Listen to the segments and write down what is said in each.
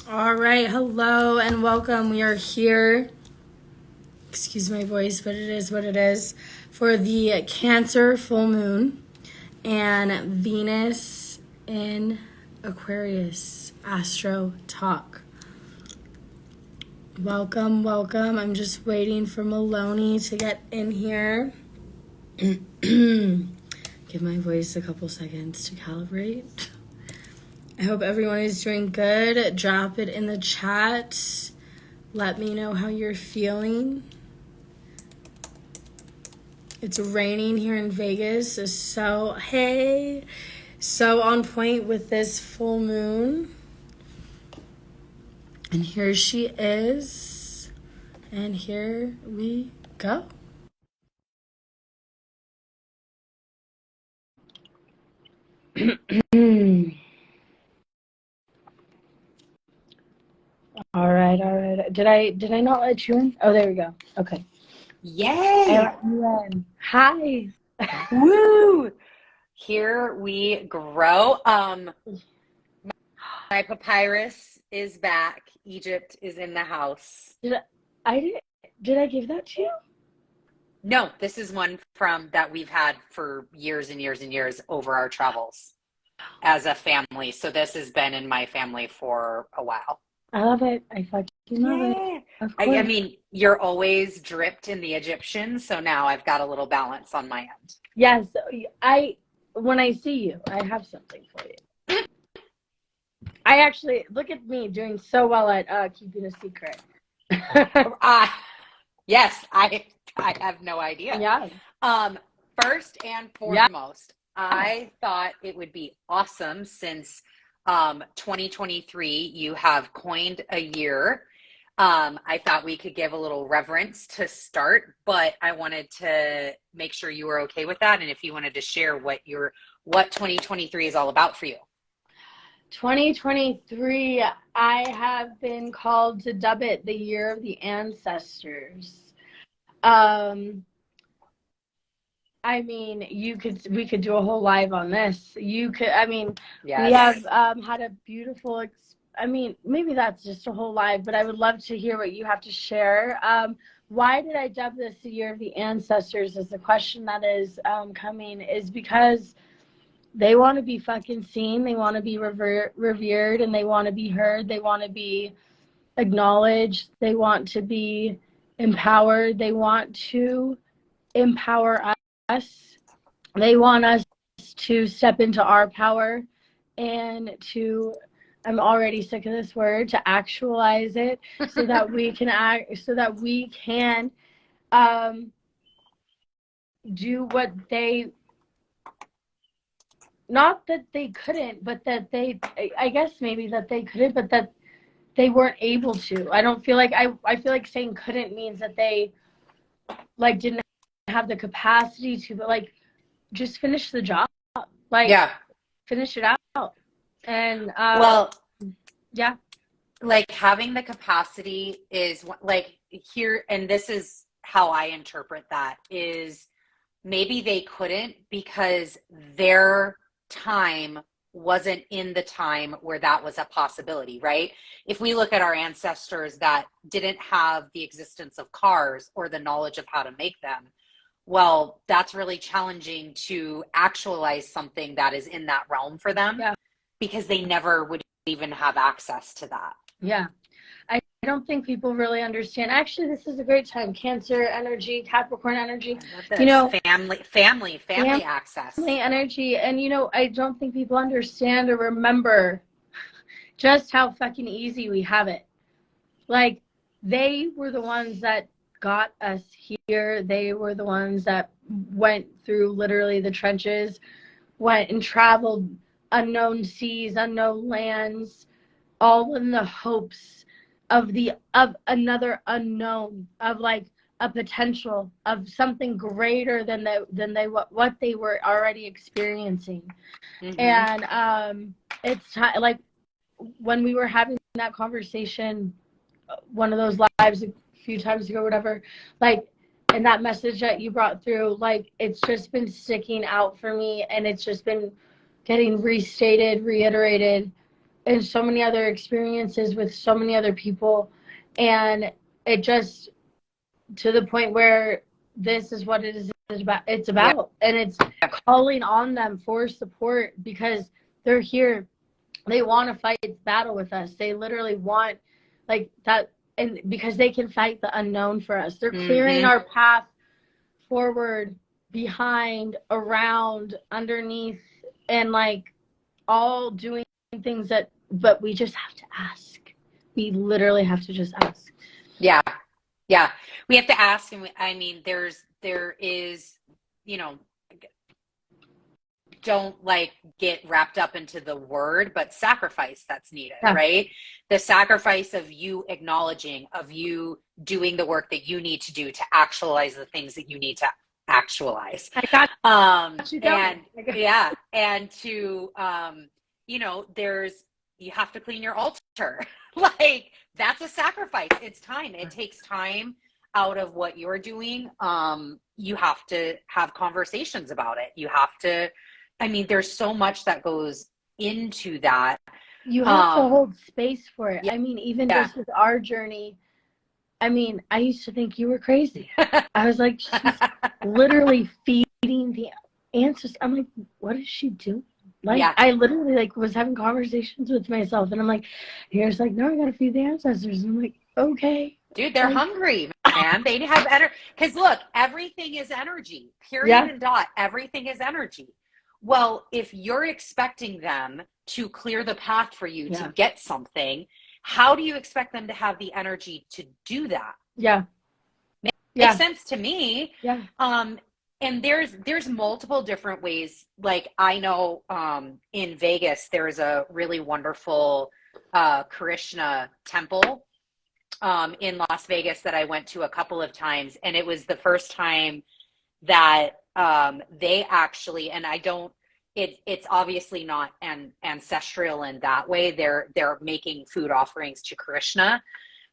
All right, hello and welcome. We are here, excuse my voice, but it is what it is, for the Cancer full moon and Venus in Aquarius Astro Talk. Welcome, welcome. I'm just waiting for Monie to get in here. Give my voice a couple seconds to calibrate. I hope everyone is doing good. Drop it in the chat. Let me know how you're feeling. It's raining here in Vegas, so on point with this full moon. And here she is. And here we go. All right. Did I not let you in? Oh, there we go. Okay. Yay! I let you in. Hi. Woo! Here we grow. My papyrus is back. Egypt is in the house. Did I give that to you? No, this is one from that we've had for years and years and years over our travels as a family. So this has been in my family for a while. I love it. I fucking love it. I mean, you're always dripped in the Egyptian, so now I've got a little balance on my end. Yes, when I see you, I have something for you. I actually, look at me doing so well at keeping a secret. Yes, I have no idea. Yeah. First and foremost, I thought it would be awesome since 2023, you have coined a year. I thought we could give a little reverence to start, but I wanted to make sure you were okay with that. And if you wanted to share what 2023 is all about for you. 2023, I have been called to dub it the year of the ancestors. I mean, we could do a whole live on this. Yes. We have had a beautiful, maybe that's just a whole live, but I would love to hear what you have to share. Why did I dub this the year of the ancestors is the question that is coming, is because they want to be fucking seen. They want to be revered, and they want to be heard. They want to be acknowledged. They want to be empowered. They want to empower us. They want us to step into our power and to, I'm already sick of this word, to actualize it so that we can do what they, not that they couldn't, but that they, I guess maybe that they couldn't, but that they weren't able to. I don't feel like, I feel like saying couldn't means that they like didn't have the capacity to, but like just finish the job. Finish it out. And like having the capacity is like here, and this is how I interpret that, is maybe they couldn't because their time wasn't in the time where that was a possibility, right? If we look at our ancestors that didn't have the existence of cars or the knowledge of how to make them, well, that's really challenging to actualize something that is in that realm for them because they never would even have access to that. Yeah. I don't think people really understand. Actually, this is a great time. Cancer energy, Capricorn energy, family access. Family energy. And, I don't think people understand or remember just how fucking easy we have it. Like, they were the ones that got us here. They were the ones that went through literally the trenches, went and traveled unknown seas, unknown lands, all in the hopes of another unknown, of like a potential of something greater than what they were already experiencing. Mm-hmm. And it's like when we were having that conversation, one of those lives a few times ago, whatever, like, and that message that you brought through, like, it's just been sticking out for me, and it's just been getting restated, reiterated, and so many other experiences with so many other people, and it just, to the point where this is what it's about, and it's calling on them for support because they're here. They want to fight this battle with us. They literally want, like, that, and because they can fight the unknown for us. They're clearing our path forward, behind, around, underneath, and like all doing things that, but we just have to ask. We literally have to just ask. Yeah. We have to ask. And I mean, there is, you know, don't like get wrapped up into the word, but sacrifice that's needed, right? The sacrifice of you acknowledging, of you doing the work that you need to do to actualize the things that you need to actualize. I got and to you know, you have to clean your altar. Like, that's a sacrifice. It's time. It takes time out of what you're doing. You have to have conversations about it. You have to, I mean, there's so much that goes into that. You have to hold space for it. I mean, even just with our journey, I mean, I used to think you were crazy. I was like, she's literally feeding the answers. I'm like, what is she doing? Like, I literally like was having conversations with myself, and I'm like, here's like, no, I gotta feed the ancestors. And I'm like, okay. Dude, they're hungry, man. They have energy. Because look, everything is energy. Period and dot. Everything is energy. Well, if you're expecting them to clear the path for you to get something, how do you expect them to have the energy to do that? Makes sense to me. And there's multiple different ways. Like, I know in Vegas, there's a really wonderful Krishna temple in Las Vegas that I went to a couple of times. And it was the first time that they actually, and I don't, it's obviously not ancestral in that way. They're making food offerings to Krishna,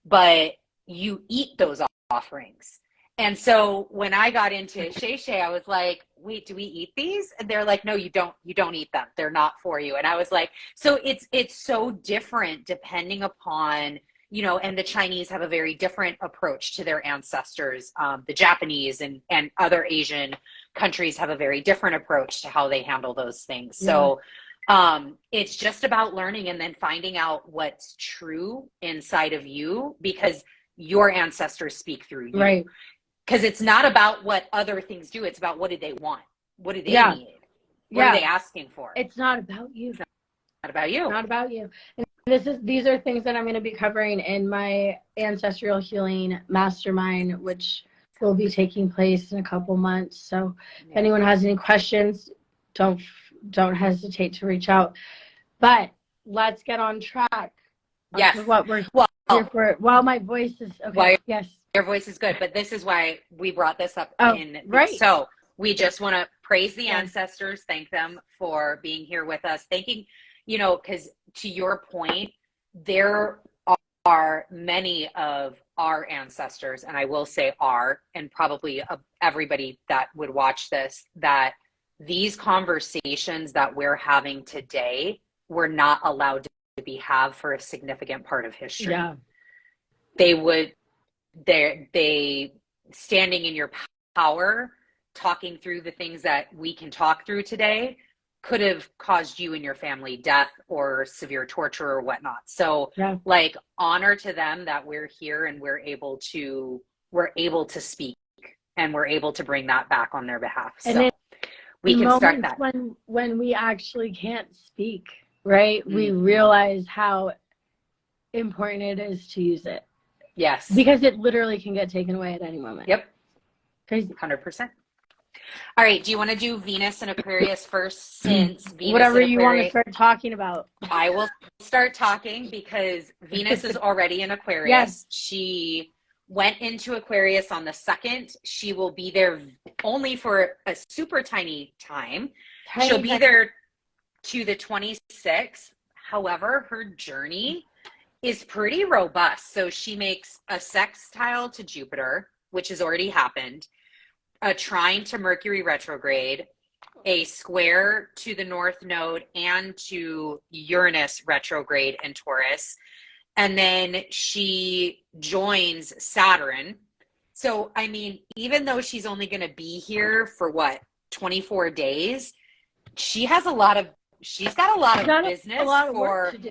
but you eat those offerings. And so when I got into Shay, I was like, wait, do we eat these? And they're like, no, you don't eat them. They're not for you. And I was like, so it's so different depending upon, you know, and the Chinese have a very different approach to their ancestors. The Japanese and other Asian countries have a very different approach to how they handle those things. So it's just about learning and then finding out what's true inside of you, because your ancestors speak through you. Right. Because it's not about what other things do. It's about, what do they want? What do they need? What are they asking for? It's not about you. It's not about you. Not about you. And these are things that I'm going to be covering in my ancestral healing mastermind, which will be taking place in a couple months. So if anyone has any questions, don't hesitate to reach out. But let's get on track. Yes. What we're here for. While my voice is okay. Yes. Your voice is good, but this is why we brought this up. So we just want to praise the ancestors, thank them for being here with us. Thanking, you know, because to your point, there are many of our ancestors, and I will say and probably everybody that would watch this, that these conversations that we're having today were not allowed to be had for a significant part of history. They standing in your power, talking through the things that we can talk through today, could have caused you and your family death or severe torture or whatnot. So like, honor to them that we're here and we're able to speak, and we're able to bring that back on their behalf. So we can start that. When we actually can't speak, right? We realize how important it is to use it. Yes. Because it literally can get taken away at any moment. Yep. Crazy. 100%. All right. Do you want to do Venus and Aquarius first, since Venus whatever you want to start talking about? I will start talking because Venus is already in Aquarius. Yes. She went into Aquarius on the 2nd. She will be there only for a super tiny time. She'll be there to the 26th. However, her journey is pretty robust. So she makes a sextile to Jupiter, which has already happened, a trine to Mercury retrograde, a square to the North Node and to Uranus retrograde in Taurus. And then she joins Saturn. So, I mean, even though she's only going to be here for what, 24 days, she's got a lot of business, a lot of work to do.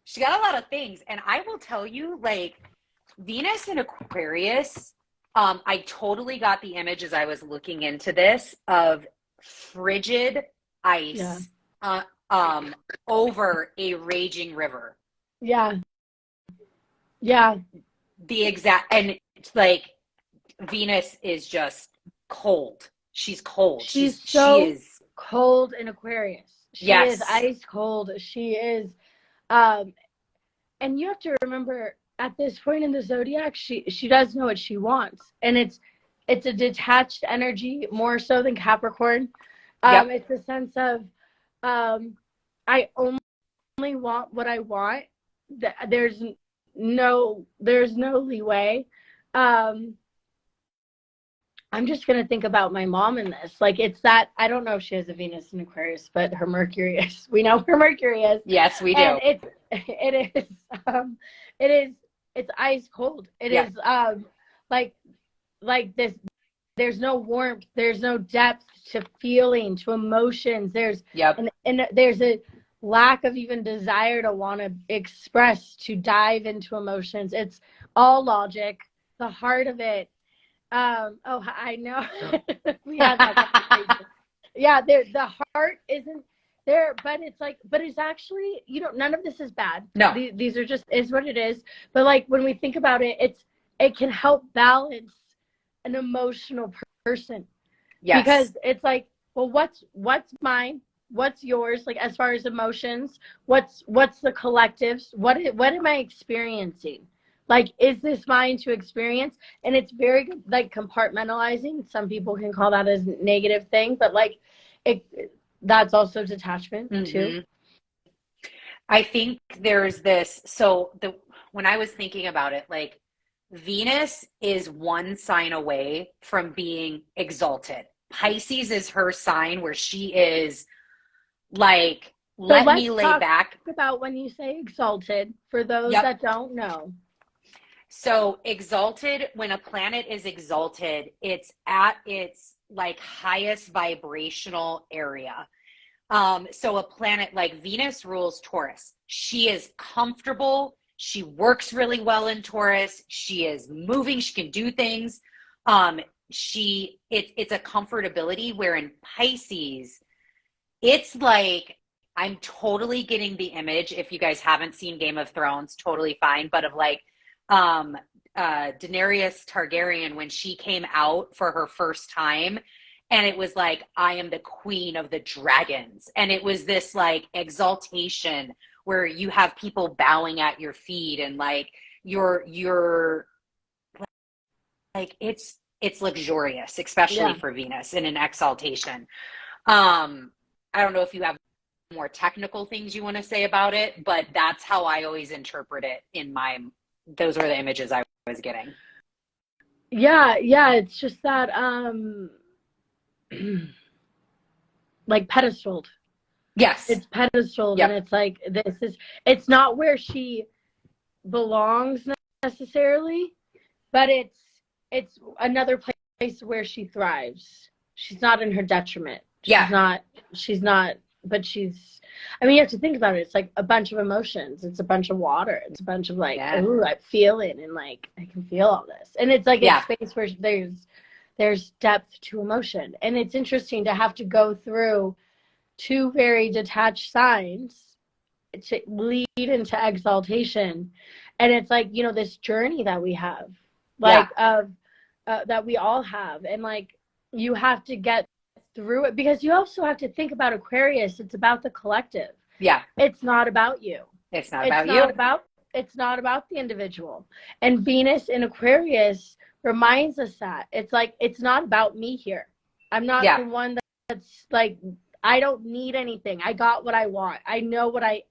She got a lot of things. And I will tell you, like, Venus in Aquarius, I totally got the image as I was looking into this of frigid ice over a raging river. Yeah. Yeah. The exact, and it's like Venus is just cold. She's cold. She is cold in Aquarius. She is ice cold. She is, and you have to remember at this point in the zodiac, she does know what she wants, and it's a detached energy more so than Capricorn. It's a sense of, I only want what I want. There's no leeway. I'm just going to think about my mom in this. Like, it's that, I don't know if she has a Venus in Aquarius, but her Mercury is. We know her Mercury is. Yes, we do. And it's ice cold. It is like this. There's no warmth. There's no depth to feeling, to emotions. There's and there's a lack of even desire to want to express, to dive into emotions. It's all logic. The heart of it. I know. We had that conversation. Yeah, the heart isn't there, but it's actually, none of this is bad. No. These are just, is what it is. But like, when we think about it, it can help balance an emotional person. Yes. Because it's like, well, what's mine? What's yours? Like, as far as emotions, what's the collectives? What am I experiencing? Like, is this mine to experience? And it's very good, like, compartmentalizing. Some people can call that a negative thing, but like, that's also detachment too. I think there's this. So when I was thinking about it, like, Venus is one sign away from being exalted. Pisces is her sign where she is like, let me lay back. About when you say exalted, for those that don't know. So exalted, when a planet is exalted, it's at its like highest vibrational area. So a planet like Venus rules Taurus. She is comfortable. She works really well in Taurus. She is moving. She can do things. It's a comfortability, where in Pisces, it's like, I'm totally getting the image. If you guys haven't seen Game of Thrones, totally fine. But of like, Daenerys Targaryen, when she came out for her first time, and it was like, I am the queen of the dragons. And it was this like exaltation where you have people bowing at your feet, and like you're like, it's luxurious, especially for Venus in an exaltation. I don't know if you have more technical things you want to say about it, but that's how I always interpret it those were the images I was getting. Yeah, it's just that like pedestaled. Yes. It's pedestaled, and it's like, it's not where she belongs necessarily, but it's another place where she thrives. She's not in her detriment. She's not, but she's, I mean, you have to think about it. It's like a bunch of emotions. It's a bunch of water. It's a bunch of like, ooh, I'm feeling, and like, I can feel all this. And it's like a space where there's depth to emotion. And it's interesting to have to go through two very detached signs to lead into exaltation. And it's like, this journey that we have, like, that we all have. And like, you have to get through it, because you also have to think about Aquarius. It's about the collective. Yeah. It's not about you. It's not about the individual. And Venus in Aquarius reminds us that it's like, it's not about me here. I'm not the one that's like, I don't need anything. I got what I want. I know who I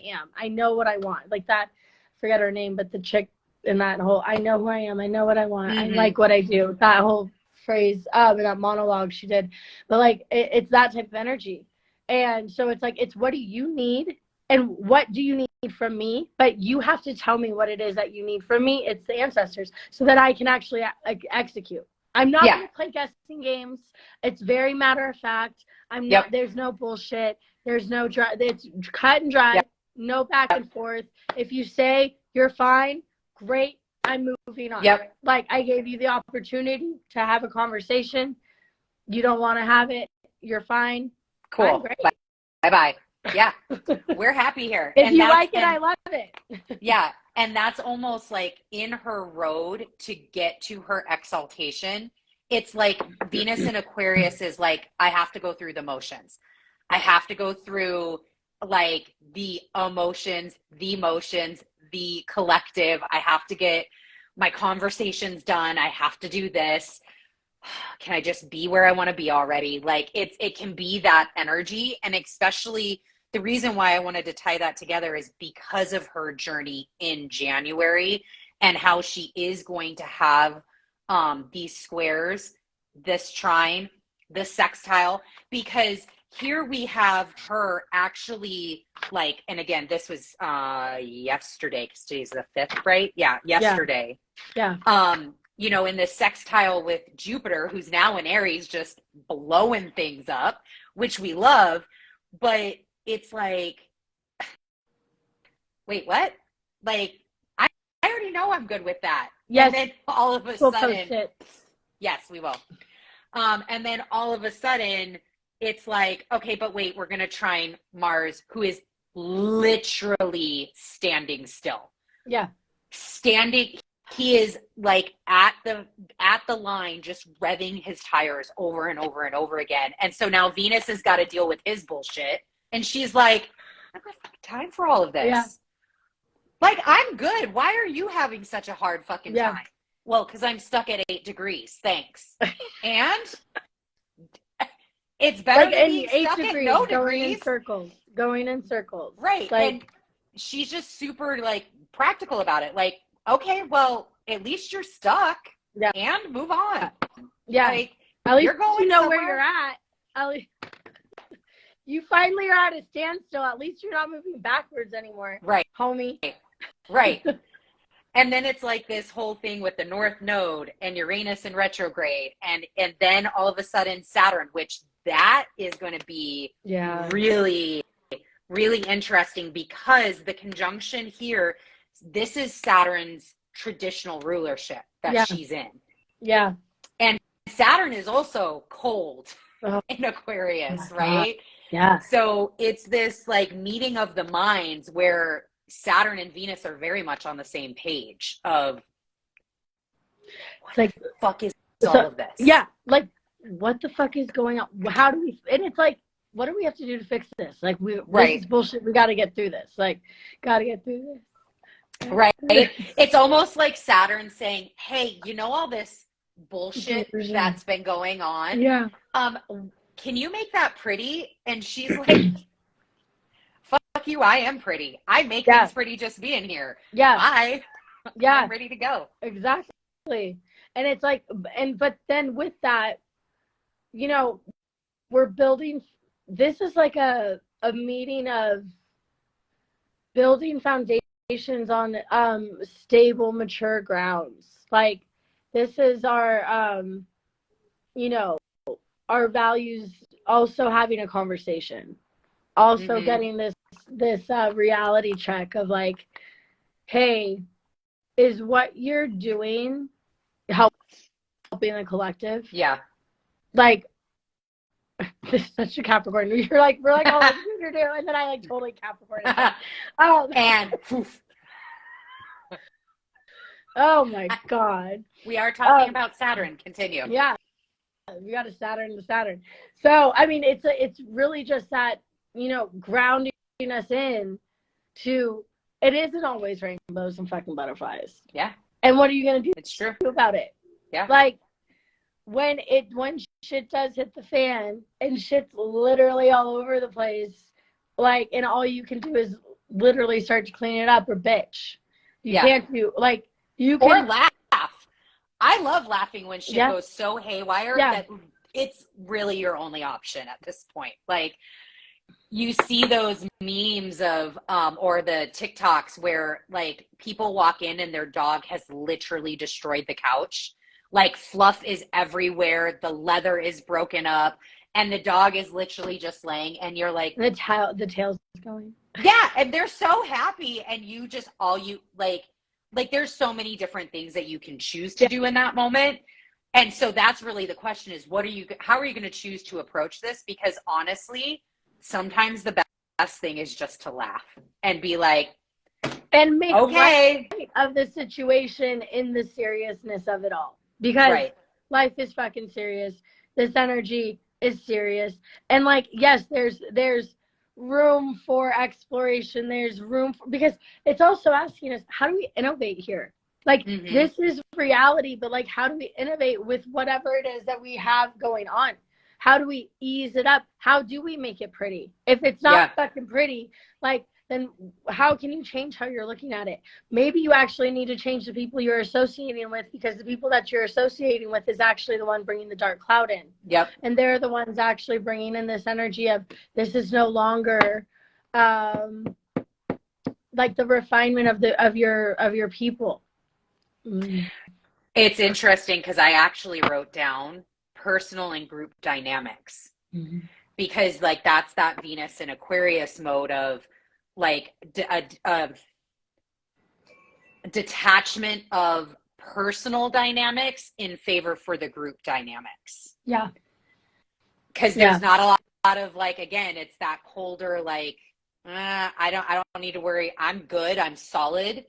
am. I know what I want. Like that, I forget her name, but the chick in that whole, I know who I am. I know what I want. I like what I do. That whole phrase in that monologue she did, but like it's that type of energy. And so it's like, it's what do you need and what do you need from me, but you have to tell me what it is that you need from me. It's the ancestors, so that I can actually execute. I'm not going to play guessing games. It's very matter of fact. I'm not, there's no bullshit. There's no it's cut and dry, no back and forth. If you say you're fine, great, I'm moving on. Like, I gave you the opportunity to have a conversation. You don't want to have it, you're fine. Cool. Great. Bye-bye. Yeah. We're happy here. If you like it, I love it. Yeah. And that's almost like in her road to get to her exaltation. It's like Venus in Aquarius is like, I have to go through the motions. I have to go through like the emotions, the collective. I have to get my conversations done. I have to do this. Can I just be where I want to be already? Like it can be that energy. And especially the reason why I wanted to tie that together is because of her journey in January and how she is going to have these squares, this trine, the sextile, because here we have her actually like, and again, this was yesterday, because today's the 5th, right? Yeah, yesterday. Yeah. You know, in the sextile with Jupiter, who's now in Aries, just blowing things up, which we love. But it's like, wait, what? Like, I already know I'm good with that. Yes. And then all of a We'll sudden, post it. Yes, we will. And then all of a sudden, it's like, okay, but wait, we're going to try Mars, who is literally standing still. Yeah. He is like at the line, just revving his tires over and over and over again. And so now Venus has got to deal with his bullshit. And she's like, I don't have time for all of this. Yeah. Like, I'm good. Why are you having such a hard fucking time? Well, because I'm stuck at 8 degrees. Thanks. And it's better than being stuck at no degrees. Going in circles. Right. Like, and she's just super like practical about it. Like, okay, well, at least you're stuck. Yeah. And move on. Yeah. Like, at least you're going you know somewhere. where you're at. At least you finally are at a standstill. At least you're not moving backwards anymore. Right. Homie. Right. And then it's like this whole thing with the North Node and Uranus in retrograde. And then all of a sudden Saturn, which that is going to be really, really interesting, because the conjunction here, this is Saturn's traditional rulership that she's in. Yeah. And Saturn is also cold in Aquarius, right? Yeah. So it's this like meeting of the minds where Saturn and Venus are very much on the same page of what the fuck is all of this? Yeah. Like, what the fuck is going on? How do we, and it's like, what do we have to do to fix this? Like, this is bullshit. We got to get through this. Like, got to get through this. Right. It's almost like Saturn saying, hey, you know, all this bullshit that's been going on. Yeah. Can you make that pretty? And she's like, fuck you, I am pretty. I make things pretty just being here. Yeah. I'm ready to go. Exactly. And it's like, but then with that, you know, we're building, this is like a meeting of building foundations on stable, mature grounds. Like, this is our, you know, our values, also having a conversation, also getting this reality check of like, hey, is what you're doing helping the collective? Yeah. Like, this is such a Capricorn. We're like, oh, what you're doing, and then I like totally Capricorn. And poof. Oh my God. We are talking about Saturn. Continue. Yeah. We got a Saturn to Saturn. So, I mean, it's really just that, you know, grounding us in to, it isn't always rainbows and fucking butterflies. Yeah. And what are you going to do? It's true. About it? Yeah. Like, when shit does hit the fan and shit's literally all over the place, like, and all you can do is literally start to clean it up or bitch. You can't do, like, you can. Or laugh. I love laughing when shit goes so haywire that it's really your only option at this point. Like, you see those memes of or the TikToks where like people walk in and their dog has literally destroyed the couch. Like, fluff is everywhere, the leather is broken up, and the dog is literally just laying, and you're like, the tail's going. Yeah, and they're so happy, and you just like there's so many different things that you can choose to do in that moment. And so that's really the question, is how are you going to choose to approach this? Because honestly, sometimes the best thing is just to laugh and be like, and make okay light of the situation in the seriousness of it all. Because life is fucking serious. This energy is serious. And like, yes, there's room for exploration. There's room for, because it's also asking us, how do we innovate here? Like, this is reality, but like, how do we innovate with whatever it is that we have going on? How do we ease it up? How do we make it pretty? If it's not fucking pretty, like, then how can you change how you're looking at it? Maybe you actually need to change the people you're associating with, because the people that you're associating with is actually the one bringing the dark cloud in. Yep. And they're the ones actually bringing in this energy of, this is no longer like the refinement of your people. It's interesting because I actually wrote down personal and group dynamics, because like that's that Venus in Aquarius mode of like detachment of personal dynamics in favor for the group dynamics. Yeah. Because there's not a lot of like, again, it's that colder, like, I don't need to worry. I'm good. I'm solid.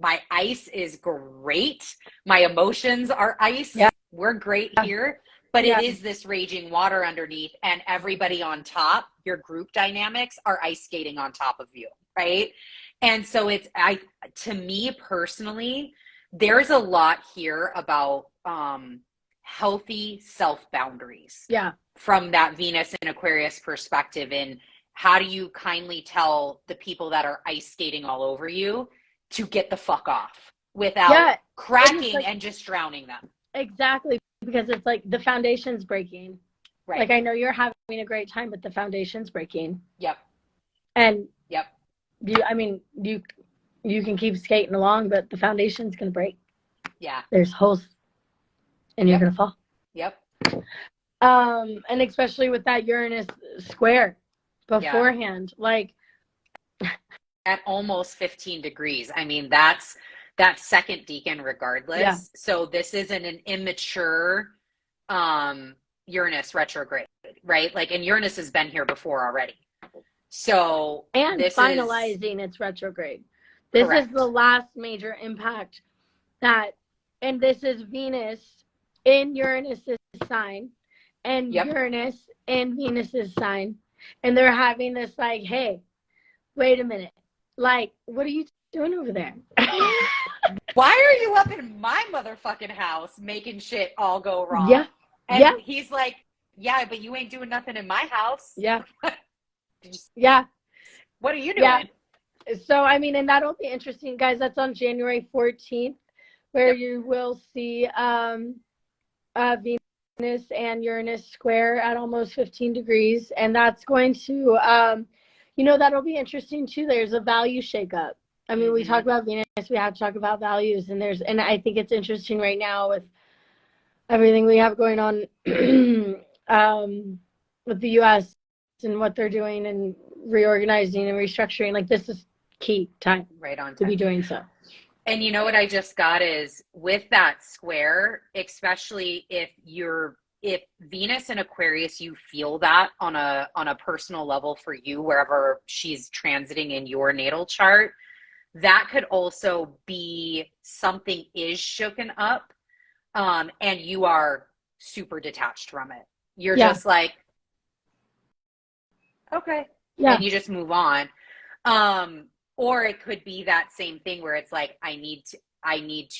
My ice is great. My emotions are ice. Yeah. We're great here. But it is this raging water underneath, and everybody on top, your group dynamics are ice skating on top of you, right? And so to me personally, there's a lot here about healthy self-boundaries. Yeah. From that Venus and Aquarius perspective, and how do you kindly tell the people that are ice skating all over you to get the fuck off without cracking and just drowning them? Exactly. Because it's like the foundation's breaking. Right. Like, I know you're having a great time, but the foundation's breaking. Yep. And you can keep skating along, but the foundation's going to break. Yeah. There's holes and you're going to fall. Yep. And especially with that Uranus square beforehand, like at almost 15 degrees. I mean, that's that second decan regardless. Yeah. So this isn't an immature Uranus retrograde, right? Like, and Uranus has been here before already. So and this finalizing its retrograde. This is the last major impact and this is Venus in Uranus's sign and Uranus in Venus's sign. And they're having this like, hey, wait a minute. Like, what are you doing over there? Why are you up in my motherfucking house making shit all go wrong? Yeah. And he's like, yeah, but you ain't doing nothing in my house. Yeah. Yeah. What are you doing? Yeah. So, I mean, and that'll be interesting, guys. That's on January 14th, where you will see Venus and Uranus square at almost 15 degrees. And that's going to, that'll be interesting too. There's a value shakeup. I mean, we talk about Venus, we have to talk about values, and I think it's interesting right now with everything we have going on with the U.S. and what they're doing and reorganizing and restructuring. Like, this is key time to be doing so. And you know what I just got is with that square, especially if Venus and Aquarius, you feel that on a personal level for you, wherever she's transiting in your natal chart, that could also be something is shooken up, and you are super detached from it. You're just like, okay, and you just move on. Or it could be that same thing where it's like, I need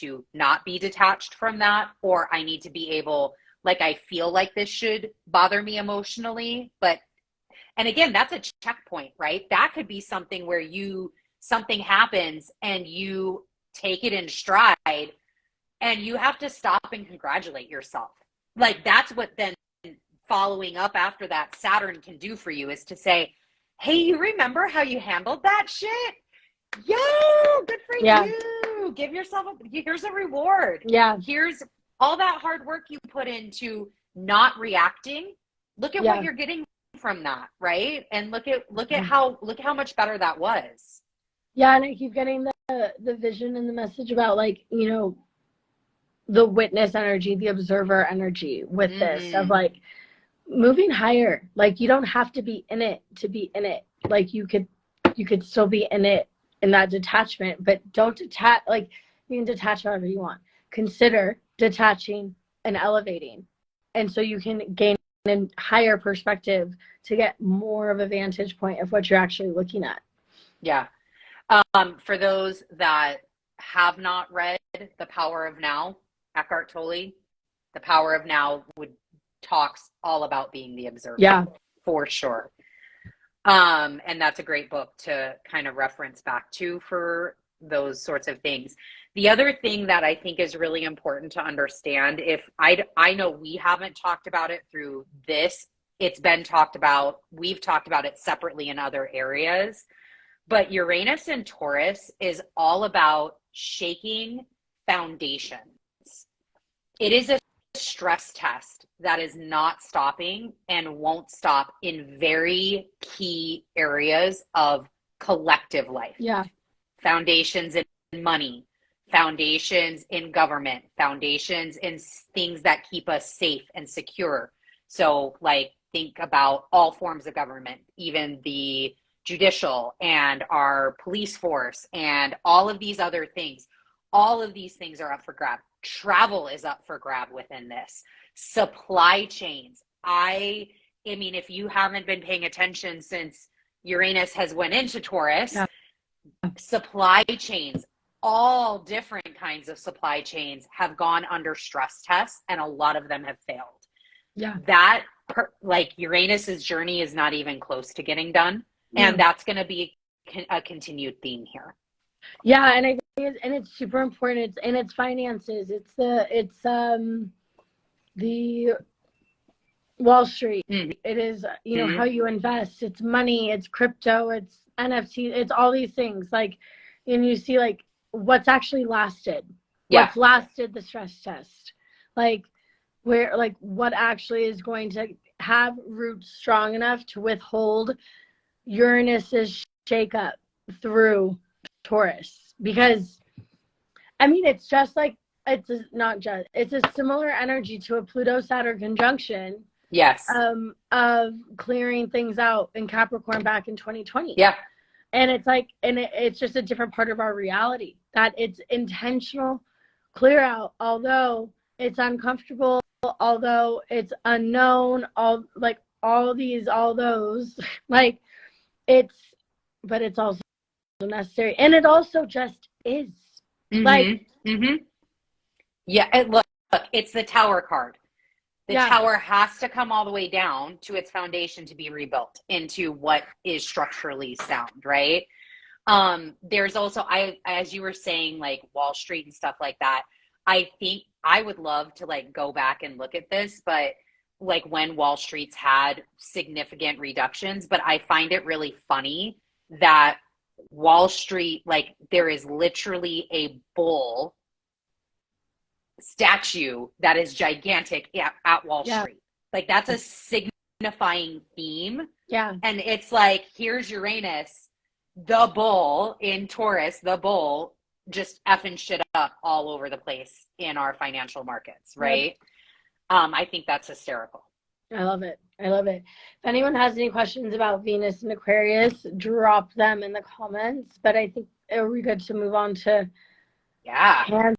to not be detached from that, or I need to be able, like, I feel like this should bother me emotionally, and again, that's a checkpoint, right? That could be something where something happens and you take it in stride And you have to stop and congratulate yourself. Like, that's what then following up after that Saturn can do for you, is to say, hey, you remember how you handled that shit? Yo, good for you. Give yourself here's a reward. Here's all that hard work you put into not reacting. Look at what you're getting from that, right? And look at how much better that was. Yeah, and I keep getting the vision and the message about, like, you know, the witness energy, the observer energy with this, of like moving higher. Like, you don't have to be in it to be in it. Like, you could still be in it, in that detachment, but don't detach. Like, you can detach however you want. Consider detaching and elevating, and so you can gain a higher perspective to get more of a vantage point of what you're actually looking at. Yeah. For those that have not read The Power of Now, Eckhart Tolle, The Power of Now talks all about being the observer. Yeah, for sure. And that's a great book to kind of reference back to for those sorts of things. The other thing that I think is really important to understand, if I know we haven't talked about it through this, it's been talked about, we've talked about it separately in other areas, but Uranus and Taurus is all about shaking foundations. It is a stress test that is not stopping and won't stop in very key areas of collective life. Yeah. Foundations in money, foundations in government, foundations in things that keep us safe and secure. So, like, think about all forms of government, even the judicial and our police force and all of these other things. All of these things are up for grab. Travel is up for grab within this. Supply chains. I mean, if you haven't been paying attention since Uranus has went into Taurus, supply chains, all different kinds of supply chains have gone under stress tests, and a lot of them have failed. Yeah. That, like, Uranus's journey is not even close to getting done. Yeah. And that's going to be a continued theme here. Yeah, and I think it's super important. It's finances. It's the Wall Street. Mm-hmm. It is, you know, how you invest. It's money. It's crypto. It's NFT. It's all these things. Like, and you see, like, what's actually lasted. What's lasted the stress test. Like, where, like, what actually is going to have roots strong enough to withhold Uranus's shakeup through Taurus. Because, I mean, it's just like, it's a similar energy to a Pluto-Saturn conjunction. Yes. Of clearing things out in Capricorn back in 2020. Yeah. And it's like, it's just a different part of our reality, that it's intentional clear out, although it's uncomfortable, although it's unknown, all those, like, but it's also necessary. And it also just is. Yeah, look, it's the Tower card. The tower has to come all the way down to its foundation to be rebuilt into what is structurally sound, right? There's also, as you were saying, like Wall Street and stuff like that, I think I would love to, like, go back and look at this, but like when Wall Street's had significant reductions, but I find it really funny that Wall Street, like, there is literally a bull statue that is gigantic at Wall Street. Like, that's a signifying theme. Yeah. And it's like, here's Uranus, the bull in Taurus, the bull just effing shit up all over the place in our financial markets, right? Yep. I think that's hysterical. I love it. If anyone has any questions about Venus and Aquarius, drop them in the comments. But I think it would be good to move on to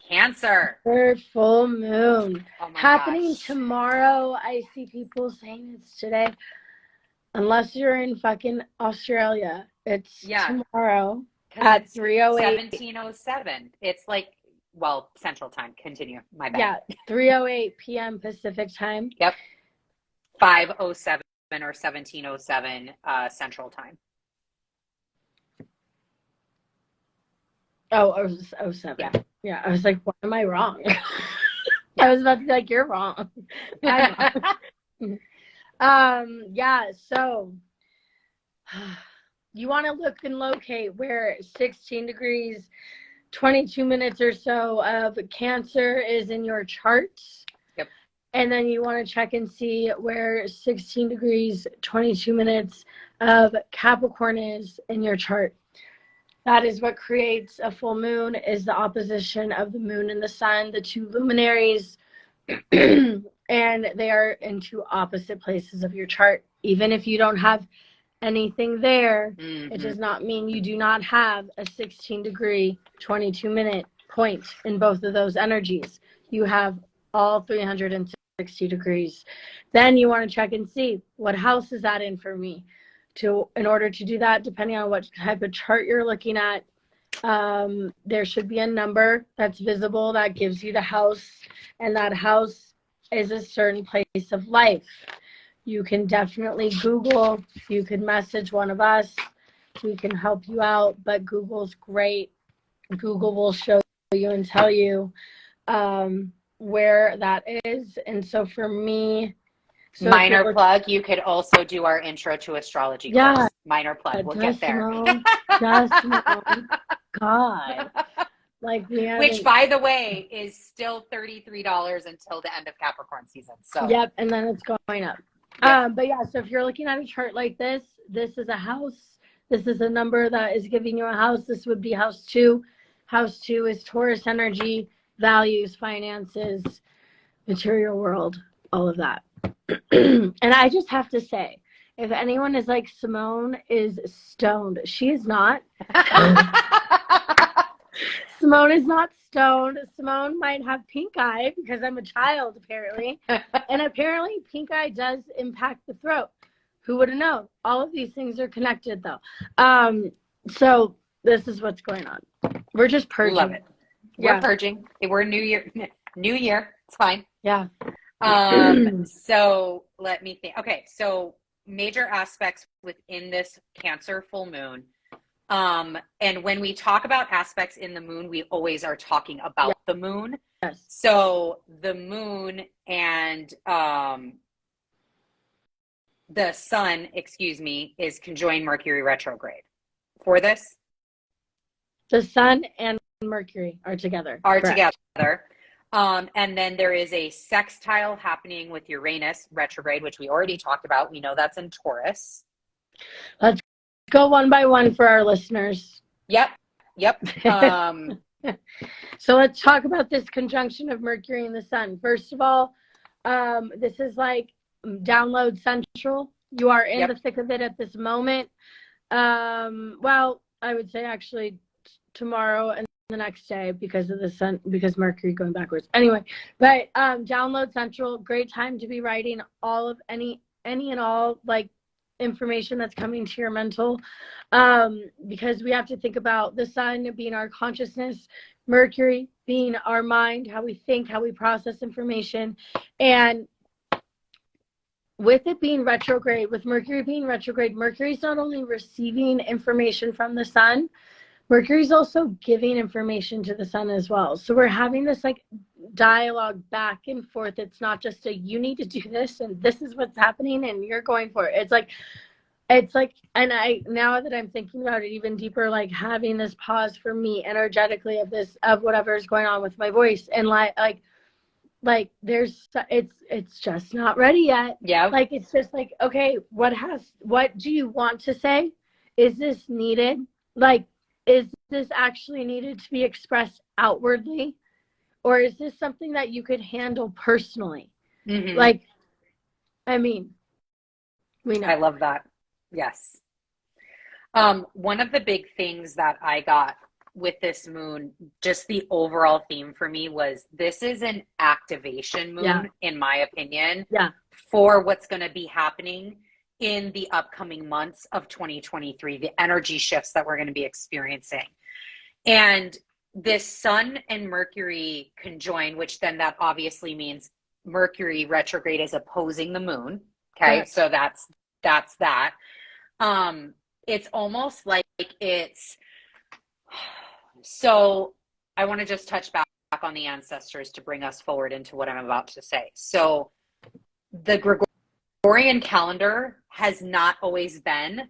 Cancer. Full moon. Oh my happening gosh. Tomorrow. I see people saying it's today. Unless you're in fucking Australia, it's tomorrow at 3:08. 17:07. It's like, well, Central Time. Continue. My bad. Yeah, 3:08 p.m. Pacific Time. Yep. 5:07 or 17:07 Central Time. Oh, I was 07. Yeah. Yeah, I was like, why am I wrong? I was about to be like, you're wrong. I'm wrong. Yeah, so you want to look and locate where 16 degrees, 22 minutes or so of Cancer is in your chart. Yep. And then you want to check and see where 16 degrees, 22 minutes of Capricorn is in your chart. That is what creates a full moon, is the opposition of the moon and the sun, the two luminaries. And they are in two opposite places of your chart. Even if you don't have anything there, it does not mean you do not have a 16 degree, 22 minute point in both of those energies. You have all 360 degrees. Then you want to check and see, what house is that in for me? In order to do that, depending on what type of chart you're looking at, there should be a number that's visible that gives you the house, and that house is a certain place of life. You can definitely Google, you could message one of us, we can help you out, but Google's great. Google will show you and tell you where that is. And so for me, minor plug, you could also do our intro to astrology course. Minor plug, we'll get there. God. Like which, by the way, is still $33 until the end of Capricorn season. So yep, and then it's going up. Yep. But yeah, so if you're looking at a chart like this, this is a house. This is a number that is giving you a house. This would be house 2. House 2 is Taurus energy, values, finances, material world, all of that. And I just have to say, if anyone is like, Simone is stoned, she is not. Simone is not stoned. Simone might have pink eye because I'm a child, apparently. And apparently pink eye does impact the throat. Who would have known? All of these things are connected, though. So this is what's going on. We're just purging. Love it. We're purging. We're New Year. New Year. It's fine. Yeah. So let me think. Okay. So major aspects within this Cancer full moon. And when we talk about aspects in the moon, we always are talking about the moon. Yes. So the moon and the sun, is conjoined Mercury retrograde for this. The sun and Mercury are together. Together. And then there is a sextile happening with Uranus retrograde, which we already talked about. We know that's in Taurus. Let's go one by one for our listeners. Yep. So let's talk about this conjunction of Mercury and the sun. First of all, this is like download central. You are in the thick of it at this moment. Well, I would say actually tomorrow and the next day because of the sun, because Mercury going backwards. Anyway, but download central, great time to be writing all of any and all like information that's coming to your mental, because we have to think about the sun being our consciousness, Mercury being our mind, how we think, how we process information. And with it being retrograde, with Mercury being retrograde, Mercury's not only receiving information from the sun, Mercury's also giving information to the sun as well. So we're having this like dialogue back and forth. It's not just a, you need to do this and this is what's happening and you're going for it. It's like, and I, now that I'm thinking about it even deeper, like having this pause for me energetically of this, of whatever is going on with my voice, and like there's, it's just not ready yet. Yeah. Like, it's just like, okay, what do you want to say? Is this needed? Like, is this actually needed to be expressed outwardly? Or is this something that you could handle personally? Mm-hmm. Like, I mean, we know. I love that. Yes. One of the big things that I got with this moon, just the overall theme for me was, this is an activation moon, in my opinion, for what's going to be happening in the upcoming months of 2023, the energy shifts that we're going to be experiencing. And this sun and Mercury conjoin, which then that obviously means Mercury retrograde is opposing the moon. Okay. Correct. So that's that. It's almost like it's, So I want to just touch back on the ancestors to bring us forward into what I'm about to say. So the Gregorian calendar has not always been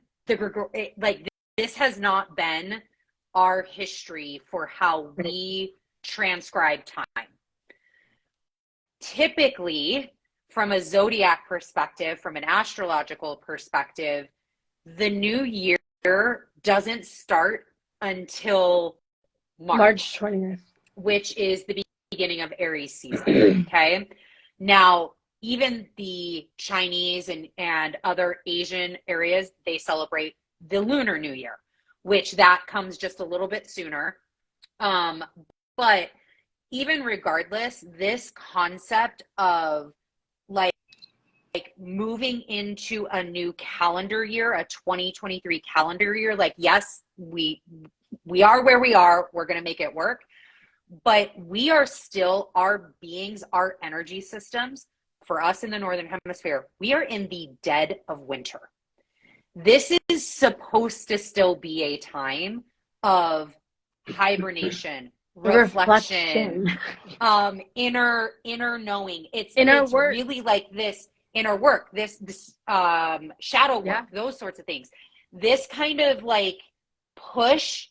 this has not been our history for how we transcribe time. Typically, from a zodiac perspective, from an astrological perspective, the new year doesn't start until March 20th, which is the beginning of Aries season. Okay. Now, even the Chinese and other Asian areas, they celebrate the Lunar New Year, which that comes just a little bit sooner. But even regardless, this concept of like moving into a new calendar year, a 2023 calendar year, like, yes, we are where we are. We're going to make it work. But we are still, our beings, our energy systems, for us in the Northern Hemisphere, we are in the dead of winter. This is supposed to still be a time of hibernation, reflection, inner knowing. It's work. Really like this inner work, this shadow work, those sorts of things. This kind of like push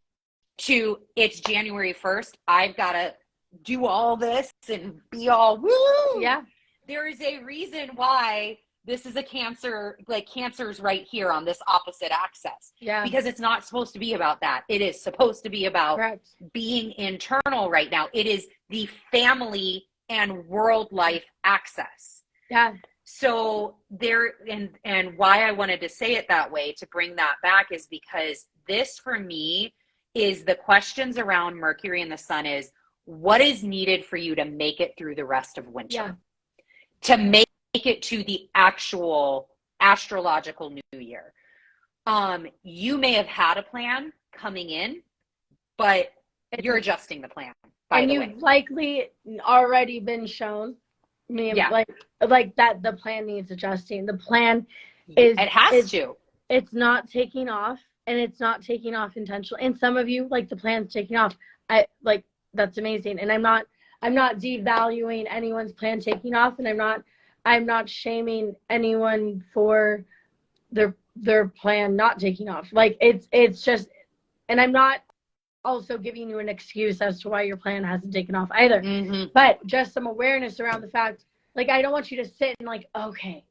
to, it's January 1st, I've got to do all this and be all woo. Yeah. There is a reason why this is a Cancer, like Cancer's right here on this opposite axis. Yeah. Because it's not supposed to be about that. It is supposed to be about being internal right now. It is the family and world life axis. Yeah. So there, and why I wanted to say it that way, to bring that back, is because this for me is the questions around Mercury and the sun is, what is needed for you to make it through the rest of winter? Yeah. To make it to the actual astrological new year. You may have had a plan coming in, but you're adjusting the plan, by the way. And you've likely already been shown, like that the plan needs adjusting. The plan it has to. It's not taking off, and it's not taking off intentionally. And some of you, like, the plan's taking off. That's amazing. And I'm not devaluing anyone's plan taking off, and I'm not shaming anyone for their plan not taking off. Like, it's just, and I'm not also giving you an excuse as to why your plan hasn't taken off either. Mm-hmm. But just some awareness around the fact, like, I don't want you to sit and like, okay,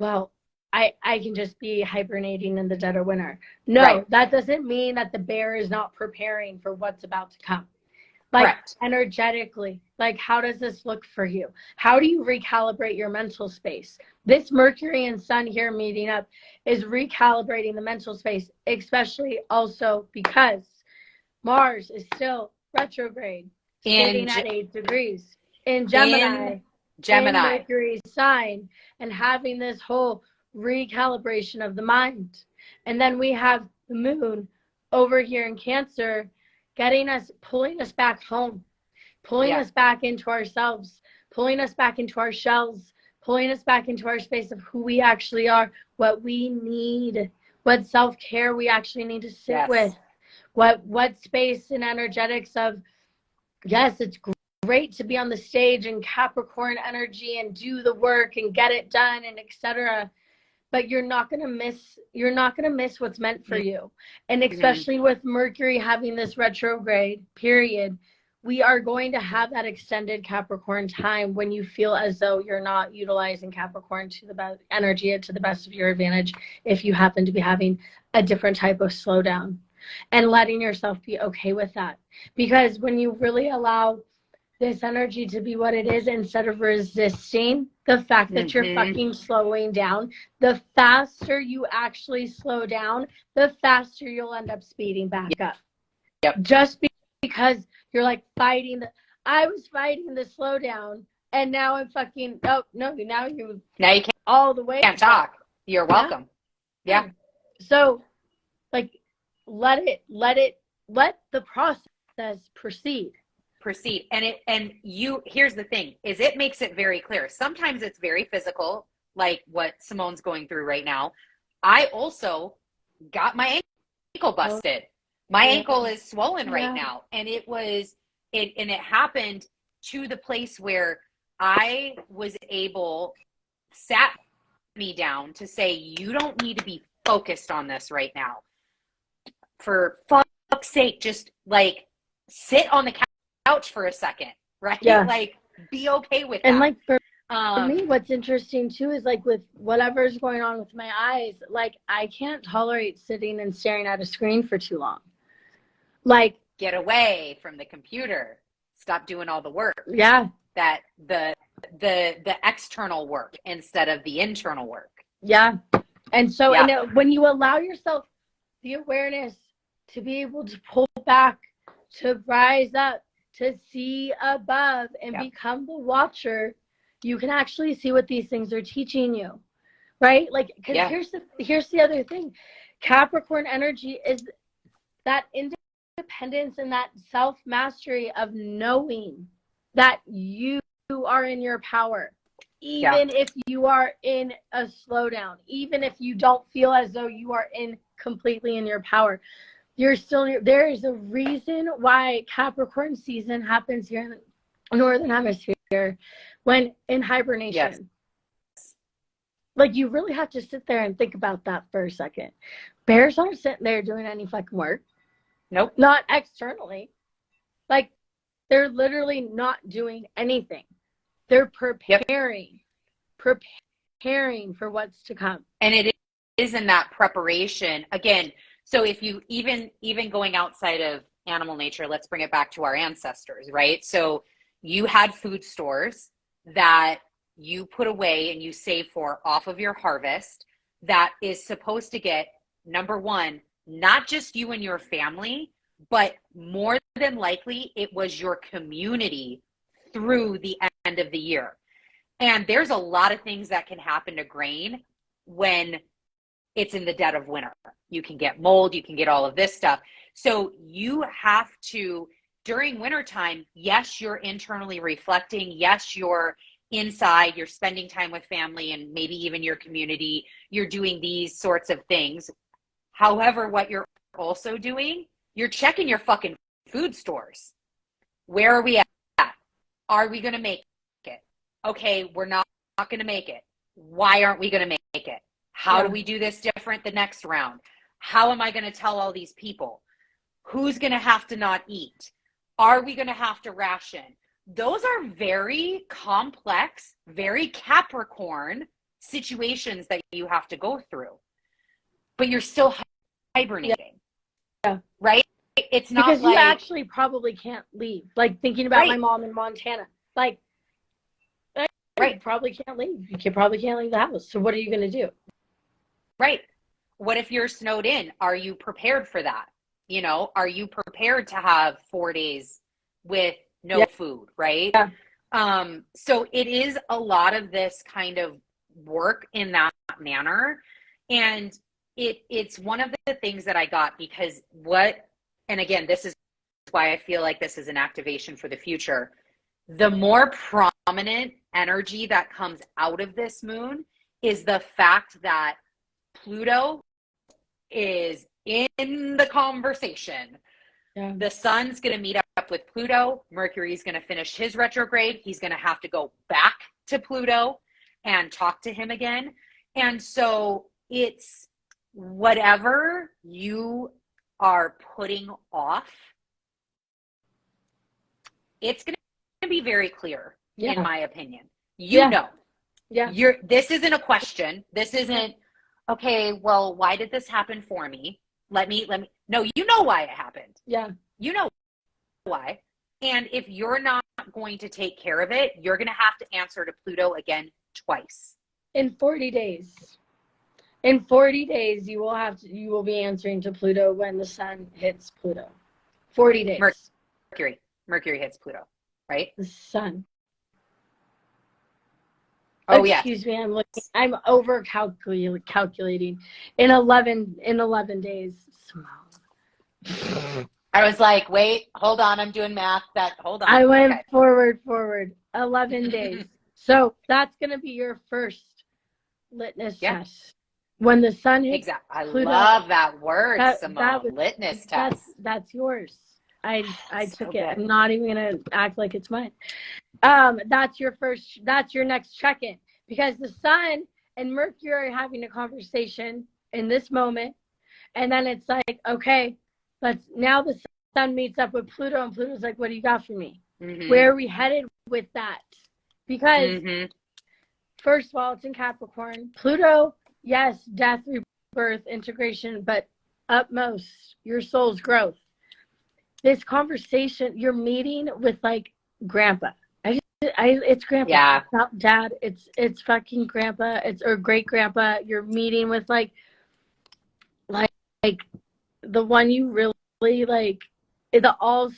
well, I can just be hibernating in the dead of winter. No, that doesn't mean that the bear is not preparing for what's about to come. Like, energetically, like, how does this look for you? How do you recalibrate your mental space? This Mercury and Sun here meeting up is recalibrating the mental space, especially also because Mars is still retrograde, sitting at 8 degrees in Gemini, in Mercury's sign, and having this whole recalibration of the mind. And then we have the moon over here in Cancer, pulling us back home, pulling us back into ourselves, pulling us back into our shells, pulling us back into our space of who we actually are, what we need, what self-care we actually need to sit with, what space and energetics of, yes, it's great to be on the stage and Capricorn energy and do the work and get it done and etc. But you're not going to miss what's meant for you. And especially with Mercury having this retrograde period, we are going to have that extended Capricorn time when you feel as though you're not utilizing Capricorn to the best energy, to the best of your advantage, if you happen to be having a different type of slowdown, and letting yourself be okay with that. Because when you really allow this energy to be what it is, instead of resisting the fact that you're fucking slowing down, the faster you actually slow down, the faster you'll end up speeding back up. Just because you're like I was fighting the slowdown, and now I'm fucking, now you can't all the way. Can't talk. You're welcome. Yeah. So, like, let the process proceed. And here's the thing, is it makes it very clear. Sometimes it's very physical, like what Simone's going through right now. I also got my ankle busted. My Yeah. ankle is swollen right Yeah. now. And it happened to the place where I was able, sat me down to say, you don't need to be focused on this right now. For fuck's sake, just like sit on the couch for a second, right? Yeah. Like be okay with And that. like for me, what's interesting too is like with whatever's going on with my eyes, like I can't tolerate sitting and staring at a screen for too long. Like, get away from the computer. Stop doing all the work. yeah. That the external work instead of the internal work. Yeah. And so Yeah. and when you allow yourself the awareness to be able to pull back, to rise up, to see above and become the watcher, you can actually see what these things are teaching you, right? Like, because here's the other thing. Capricorn energy is that independence and that self-mastery of knowing that you are in your power, even if you are in a slowdown, even if you don't feel as though you are completely in your power. You're still, there is a reason why Capricorn season happens here in the Northern Hemisphere when in hibernation. Yes. Like, you really have to sit there and think about that for a second. Bears aren't sitting there doing any fucking work. Nope. Not externally. Like, they're literally not doing anything. They're preparing for what's to come. And it is in that preparation. Again, so if you even going outside of animal nature, let's bring it back to our ancestors, right? So you had food stores that you put away and you save for off of your harvest that is supposed to get, number one, not just you and your family, but more than likely it was your community through the end of the year. And there's a lot of things that can happen to grain when it's in the dead of winter. You can get mold, you can get all of this stuff. So you have to, during wintertime, yes, you're internally reflecting. Yes, you're inside, you're spending time with family and maybe even your community. You're doing these sorts of things. However, what you're also doing, you're checking your fucking food stores. Where are we at? Are we going to make it? Okay, we're not going to make it. Why aren't we going to make it? How do we do this different the next round? How am I going to tell all these people? Who's going to have to not eat? Are we going to have to ration? Those are very complex, very Capricorn situations that you have to go through. But you're still hibernating. Yeah. Right? It's not because like, you actually probably can't leave. Like, thinking about my mom in Montana. Like, you probably can't leave. You probably can't leave the house. So what are you going to do? Right. What if you're snowed in? Are you prepared for that? You know, are you prepared to have 4 days with no food, right? Yeah. So it is a lot of this kind of work in that manner. And it's one of the things that I got because and again, this is why I feel like this is an activation for the future. The more prominent energy that comes out of this moon is the fact that Pluto is in the conversation. Yeah. The sun's going to meet up with Pluto. Mercury's going to finish his retrograde. He's going to have to go back to Pluto and talk to him again. And so it's whatever you are putting off, it's going to be very clear, in my opinion. You know. Yeah. This isn't a question. This isn't, okay, well, why did this happen for me? Let me, no, you know why it happened. Yeah. You know why. And if you're not going to take care of it, you're going to have to answer to Pluto again twice. In 40 days. In 40 days, you will be answering to Pluto when the sun hits Pluto. 40 days. Mercury hits Pluto, right? The sun. Oh, Excuse me, I'm over calculating. In 11 days. I was like, wait, hold on, I'm doing math. Hold on. I went forward 11 days. So that's going to be your first litmus test. when the sun hits Exactly. I Pluto, love that word, Simone. that was, Litmus test. that's yours. I So took it. good. I'm not even gonna act like it's mine. That's your next check-in, because the sun and Mercury are having a conversation in this moment, and then it's like, okay, now the sun meets up with Pluto, and Pluto's like, what do you got for me? Mm-hmm. Where are we headed with that? Because Mm-hmm. first of all, it's in Capricorn. Pluto, yes, death, rebirth, integration, but utmost, your soul's growth. This conversation, you're meeting with like grandpa. It's grandpa. Yeah. It's not dad. It's fucking grandpa. Or great grandpa. You're meeting with like the one you really like. The all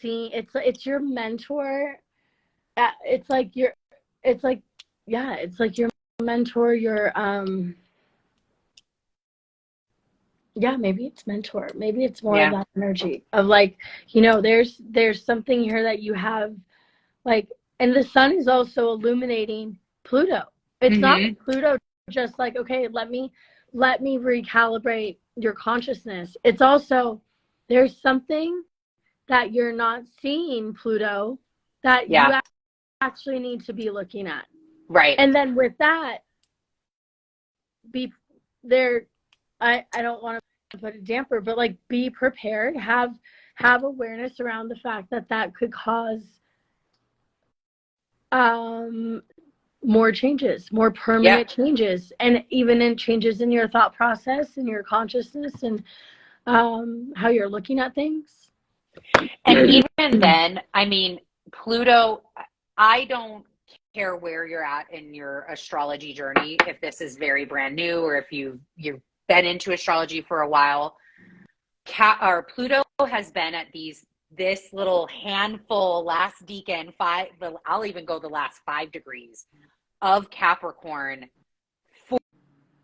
seeing. It's your mentor. It's like your. It's like, yeah. It's like your mentor. Yeah, maybe it's mentor. Maybe it's more of that energy of like, there's something here that you have, like, and the sun is also illuminating Pluto. It's not Pluto just like, okay, let me recalibrate your consciousness. It's also, there's something that you're not seeing, Pluto, that you actually need to be looking at. Right. And then with that, be there. I don't want to put a damper, but like, be prepared, have awareness around the fact that could cause more changes, more permanent changes, and even in changes in your thought process and your consciousness, and how you're looking at things. And even then, I mean, Pluto, I don't care where you're at in your astrology journey, if this is very brand new or if you've been into astrology for a while. Pluto has been at this little handful, last decan, I'll even go the last 5 degrees of Capricorn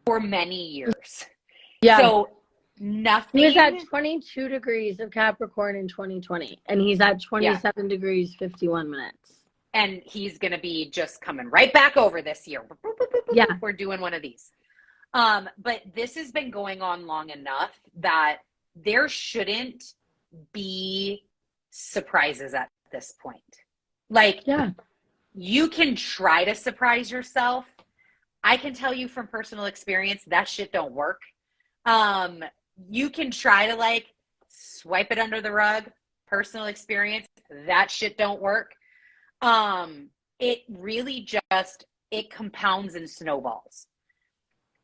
for many years. Yeah. So nothing. He was at 22 degrees of Capricorn in 2020, and he's at 27 degrees 51 minutes. And he's going to be just coming right back over this year. Yeah. We're doing one of these. But this has been going on long enough that there shouldn't be surprises at this point. Like, you can try to surprise yourself. I can tell you from personal experience, that shit don't work. You can try to like swipe it under the rug. Personal experience, that shit don't work. It really it compounds and snowballs.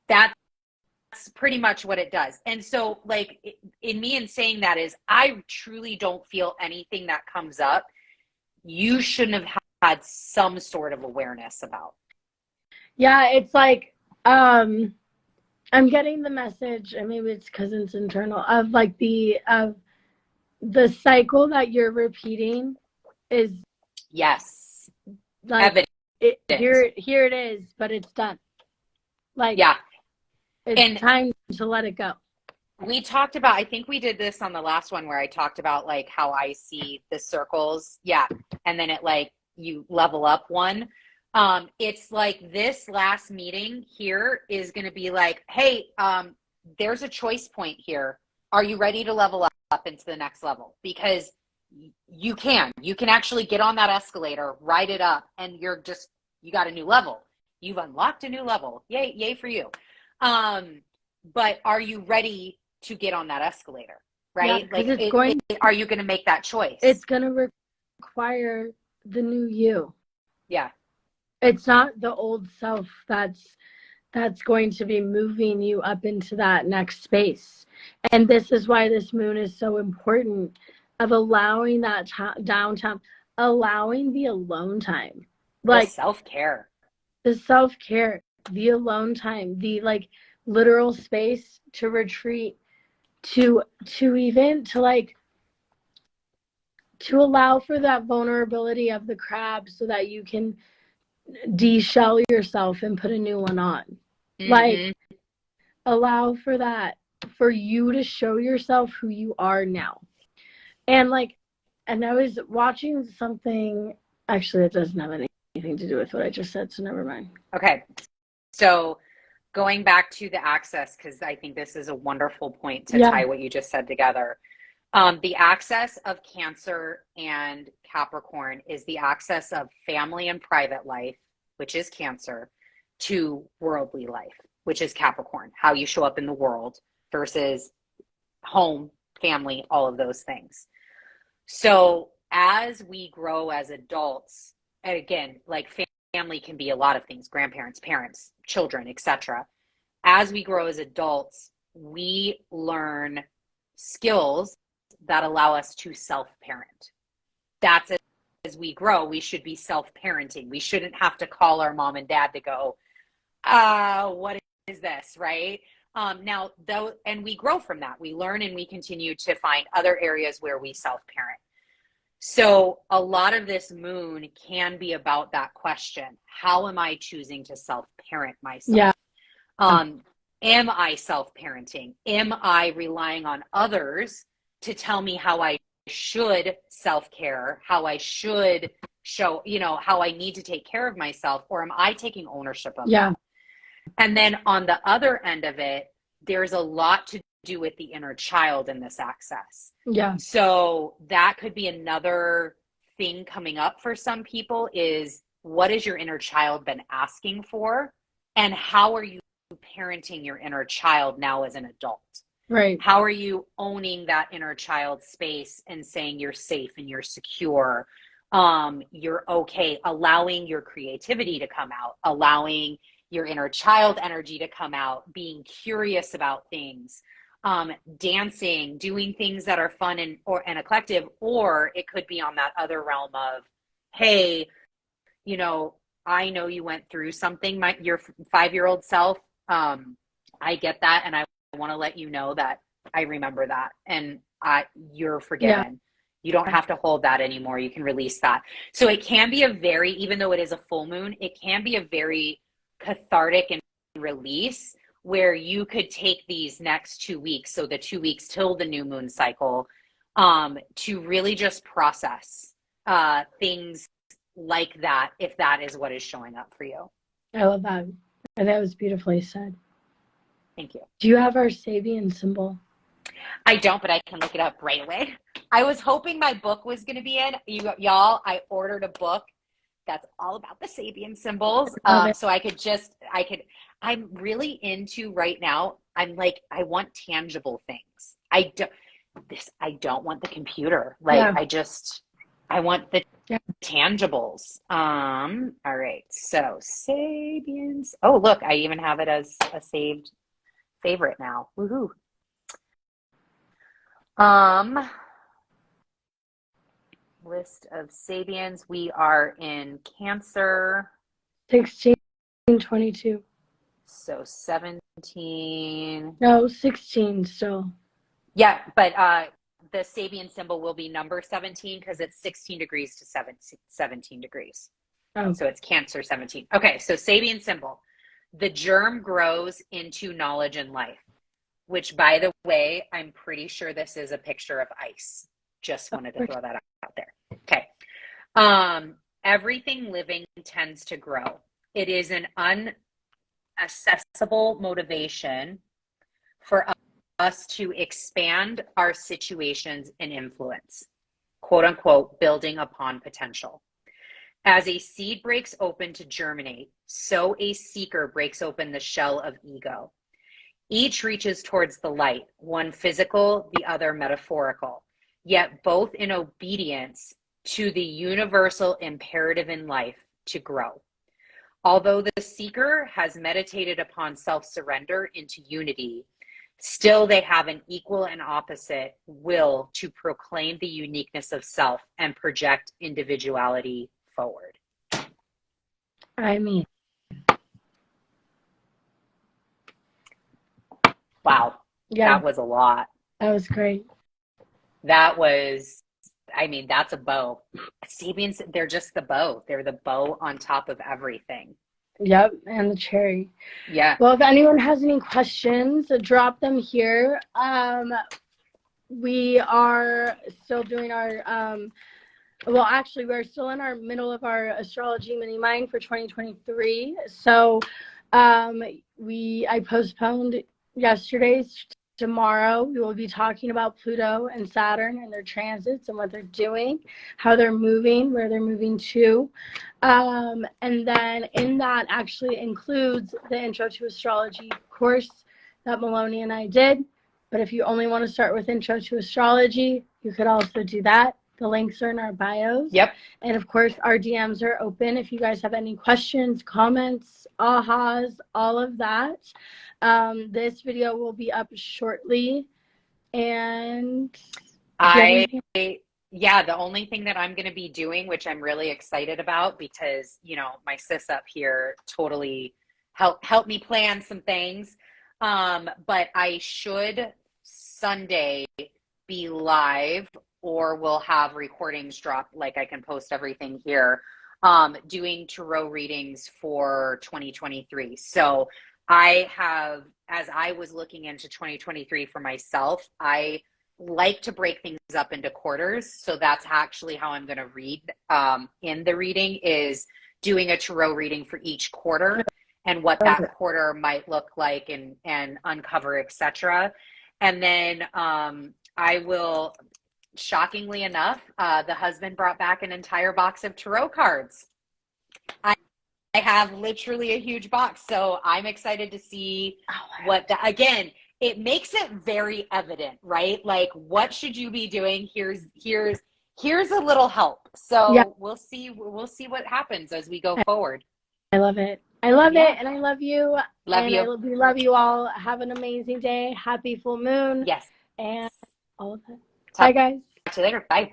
That's pretty much what it does. And so, like, in saying that is, I truly don't feel anything that comes up you shouldn't have had some sort of awareness about. Yeah, it's like, I'm getting the message, and maybe it's because it's internal, of like the cycle that you're repeating is like, here it is, but it's done. Like, it's time to let it go. We talked about, I think we did this on the last one where I talked about like how I see the circles. Yeah. And then it like, you level up one. It's like this last meeting here is going to be like, hey, there's a choice point here. Are you ready to level up into the next level? Because you can actually get on that escalator, ride it up, and you got a new level. You've unlocked a new level. Yay for you. But are you ready to get on that escalator? Right? Yeah, like, are you going to make that choice? It's going to require the new you. Yeah. It's not the old self that's going to be moving you up into that next space. And this is why this moon is so important, of allowing that downtime, allowing the alone time. Like, the self-care, the alone time, the like literal space to retreat, to allow for that vulnerability of the crab, so that you can de-shell yourself and put a new one on. Mm-hmm. Like, allow for that, for you to show yourself who you are now. And like, and I was watching something, actually it doesn't have anything to do with what I just said, so never mind. Okay. So going back to the access, because I think this is a wonderful point to tie what you just said together. The access of Cancer and Capricorn is the access of family and private life, which is Cancer, to worldly life, which is Capricorn, how you show up in the world versus home, family, all of those things. So as we grow as adults, and again, like family can be a lot of things, grandparents, parents, children, etc. As we grow as adults, we learn skills that allow us to self-parent. That's as we grow, we should be self-parenting. We shouldn't have to call our mom and dad to go, what is this, right? Now, though, and we grow from that. We learn and we continue to find other areas where we self-parent. So a lot of this moon can be about that question. How am I choosing to self-parent myself? Yeah. Am I self-parenting? Am I relying on others to tell me how I should self-care, how I should show, how I need to take care of myself, or am I taking ownership of that? And then on the other end of it, there's a lot to do with the inner child in this access. Yeah. So that could be another thing coming up for some people is, what has your inner child been asking for? And how are you parenting your inner child now as an adult? Right. How are you owning that inner child space and saying you're safe and you're secure? You're okay, allowing your creativity to come out, allowing your inner child energy to come out, being curious about things, dancing, doing things that are fun and eclectic, or it could be on that other realm of, hey, I know you went through something, your 5-year-old self. I get that, and I want to let you know that I remember that, and you're forgiven. Yeah. You don't have to hold that anymore. You can release that. So it can be even though it is a full moon, it can be a very cathartic and release where you could take these next 2 weeks, so the 2 weeks till the new moon cycle, to really just process things like that, if that is what is showing up for you. I love that. That was beautifully said. Thank you. Do you have our Sabian symbol? I don't, but I can look it up right away. I was hoping my book was going to be in. Y'all, I ordered a book that's all about the Sabian symbols. So I'm really into right now. I'm like, I want tangible things. I don't want the computer. I want the tangibles. All right. So Sabians. Oh, look, I even have it as a saved favorite now. Woohoo. List of Sabians. We are in Cancer. 1622. So 17. No, 16 still. Yeah, but the Sabian symbol will be number 17 because it's 16 degrees to 17 degrees. Oh. So it's Cancer 17. Okay, so Sabian symbol. The germ grows into knowledge and life, which, by the way, I'm pretty sure this is a picture of ice. Just wanted to throw that out there. Okay. Everything living tends to grow. It is an unaccessible motivation for us to expand our situations and influence, quote unquote, building upon potential. As a seed breaks open to germinate, so a seeker breaks open the shell of ego. Each reaches towards the light, one physical, the other metaphorical, yet both in obedience to the universal imperative in life to grow. Although the seeker has meditated upon self-surrender into unity, still they have an equal and opposite will to proclaim the uniqueness of self and project individuality forward. I mean, wow. Yeah. That was a lot. That was great. That was, that's a bow. Sabians, they're just the bow. They're the bow on top of everything. Yep, and the cherry. Yeah. Well, if anyone has any questions, drop them here. We are still doing our, we're still in our middle of our astrology mini mind for 2023. So I postponed yesterday's. Tomorrow we will be talking about Pluto and Saturn and their transits and what they're doing, how they're moving, where they're moving to. And then in that actually includes the Intro to Astrology course that Monie and I did. But if you only want to start with Intro to Astrology, you could also do that. The links are in our bios. Yep. And of course, our DMs are open if you guys have any questions, comments, ahas, all of that. This video will be up shortly. And yeah, the only thing that I'm going to be doing, which I'm really excited about because, you know, my sis up here totally helped me plan some things. But I should Sunday be live, or we'll have recordings drop, like I can post everything here, doing tarot readings for 2023. So I have, as I was looking into 2023 for myself, I like to break things up into quarters. So that's actually how I'm going to read in the reading, is doing a tarot reading for each quarter and what that quarter might look like and uncover, etc. And then I will, shockingly enough, the husband brought back an entire box of tarot cards. I have literally a huge box, so I'm excited to see again, it makes it very evident, right? Like, what should you be doing? Here's a little help. So yeah. We'll see what happens as we go forward. I love it. I love it, and I love you. We love you all. Have an amazing day. Happy full moon. Yes. And all of that. Bye, guys. Talk to you later. Bye.